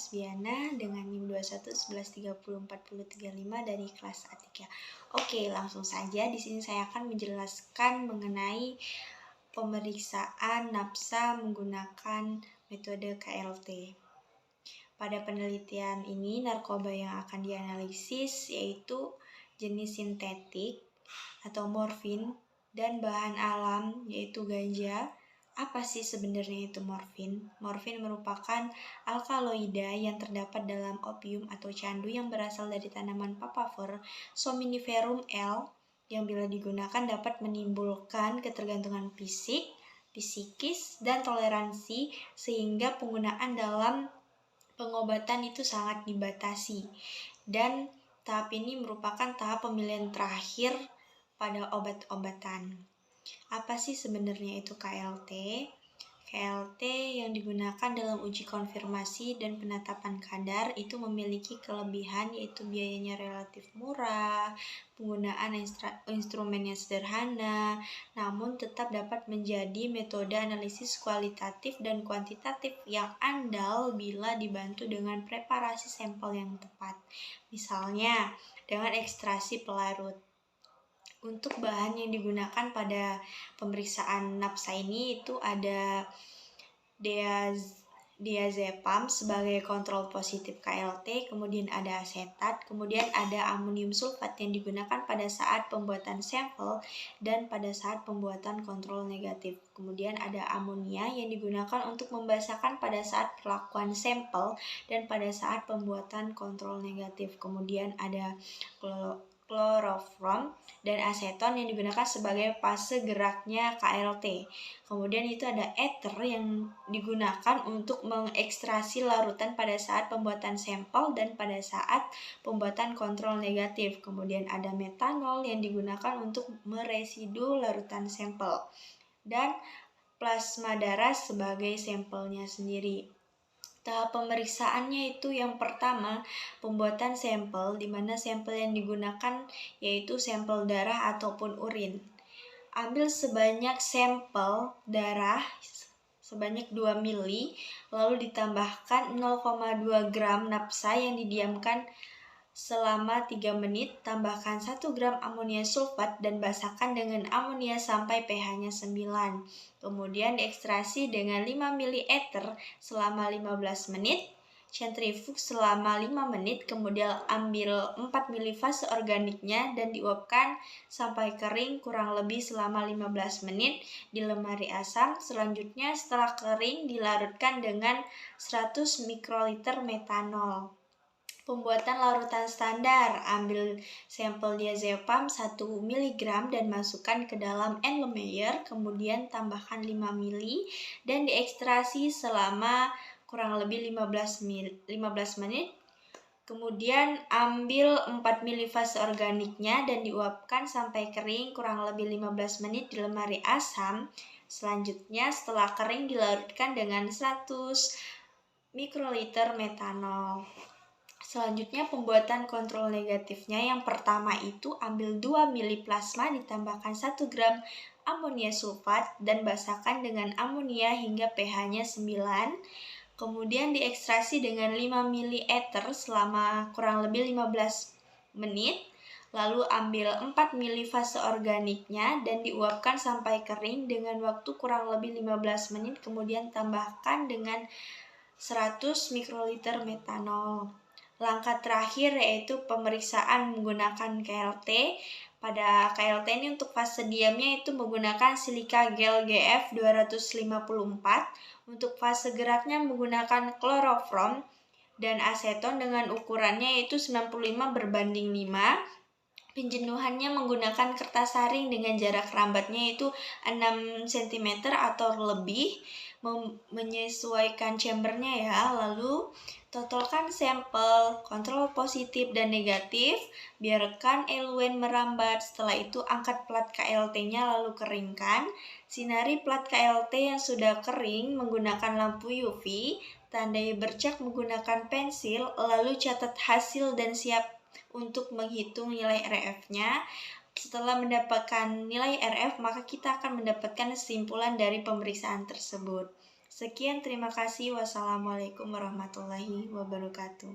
Hasbiana dengan NIM 2111304035 dari kelas A3. Oke, langsung saja di sini saya akan menjelaskan mengenai pemeriksaan nafsa menggunakan metode KLT. Pada penelitian ini, narkoba yang akan dianalisis yaitu jenis sintetik atau morfin dan bahan alam yaitu ganja. Apa sih sebenarnya itu morfin? Morfin merupakan alkaloida yang terdapat dalam opium atau candu yang berasal dari tanaman papaver Somniferum L yang bila digunakan dapat menimbulkan ketergantungan fisik, psikis, dan toleransi sehingga penggunaan dalam pengobatan itu sangat dibatasi. Dan tahap ini merupakan tahap pemilihan terakhir pada obat-obatan. Apa sih sebenarnya itu KLT? KLT yang digunakan dalam uji konfirmasi dan penetapan kadar itu memiliki kelebihan yaitu biayanya relatif murah, penggunaan instrumennya sederhana, namun tetap dapat menjadi metode analisis kualitatif dan kuantitatif yang andal bila dibantu dengan preparasi sampel yang tepat. Misalnya, dengan ekstraksi pelarut. Untuk bahan yang digunakan pada pemeriksaan nafsa ini itu ada diazepam sebagai kontrol positif KLT, kemudian ada asetat, kemudian ada amonium sulfat yang digunakan pada saat pembuatan sampel dan pada saat pembuatan kontrol negatif. Kemudian ada amonia yang digunakan untuk membasahkan pada saat perlakuan sampel dan pada saat pembuatan kontrol negatif. Kemudian ada klorofrom dan aseton yang digunakan sebagai fase geraknya KLT. Kemudian itu ada ether yang digunakan untuk mengekstrasi larutan pada saat pembuatan sampel dan pada saat pembuatan kontrol negatif. Kemudian ada metanol yang digunakan untuk meresidu larutan sampel. Dan plasma darah sebagai sampelnya sendiri. Tahap pemeriksaannya itu yang pertama, pembuatan sampel, di mana sampel yang digunakan yaitu sampel darah ataupun urin. Ambil sebanyak sampel darah sebanyak 2 mili, lalu ditambahkan 0,2 gram nafsa yang didiamkan selama 3 menit, tambahkan 1 gram amonia sulfat dan basahkan dengan amonia sampai pH-nya 9. Kemudian diekstrasi dengan 5 ml ether selama 15 menit, sentrifug selama 5 menit, kemudian ambil 4 ml fase organiknya dan diuapkan sampai kering kurang lebih selama 15 menit di lemari asam. Selanjutnya setelah kering dilarutkan dengan 100 mikroliter metanol. Pembuatan larutan standar, ambil sampel diazepam 1 mg dan masukkan ke dalam Erlenmeyer, kemudian tambahkan 5 ml dan diekstrasi selama kurang lebih 15 menit. Kemudian ambil 4 ml fase organiknya dan diuapkan sampai kering kurang lebih 15 menit di lemari asam. Selanjutnya setelah kering dilarutkan dengan 100 mikroliter metanol. Selanjutnya pembuatan kontrol negatifnya yang pertama itu ambil 2 ml plasma ditambahkan 1 gram amonia sulfat dan basahkan dengan amonia hingga pH-nya 9. Kemudian diekstrasi dengan 5 ml ether selama kurang lebih 15 menit. Lalu ambil 4 ml fase organiknya dan diuapkan sampai kering dengan waktu kurang lebih 15 menit. Kemudian tambahkan dengan 100 mikroliter metanol. Langkah terakhir yaitu pemeriksaan menggunakan KLT. Pada KLT ini untuk fase diamnya itu menggunakan silika gel GF 254. Untuk fase geraknya menggunakan klorofrom dan aseton dengan ukurannya yaitu 95 berbanding 5. Penjenuhannya menggunakan kertas saring dengan jarak rambatnya yaitu 6 cm atau lebih, menyesuaikan chambernya ya. Lalu totalkan sampel, kontrol positif dan negatif, biarkan eluen merambat. Setelah itu angkat plat KLT-nya lalu keringkan. Sinari plat KLT yang sudah kering menggunakan lampu UV, tandai bercak menggunakan pensil, lalu catat hasil dan siap untuk menghitung nilai RF-nya. Setelah mendapatkan nilai RF, maka kita akan mendapatkan kesimpulan dari pemeriksaan tersebut. Sekian, terima kasih. Wassalamualaikum warahmatullahi wabarakatuh.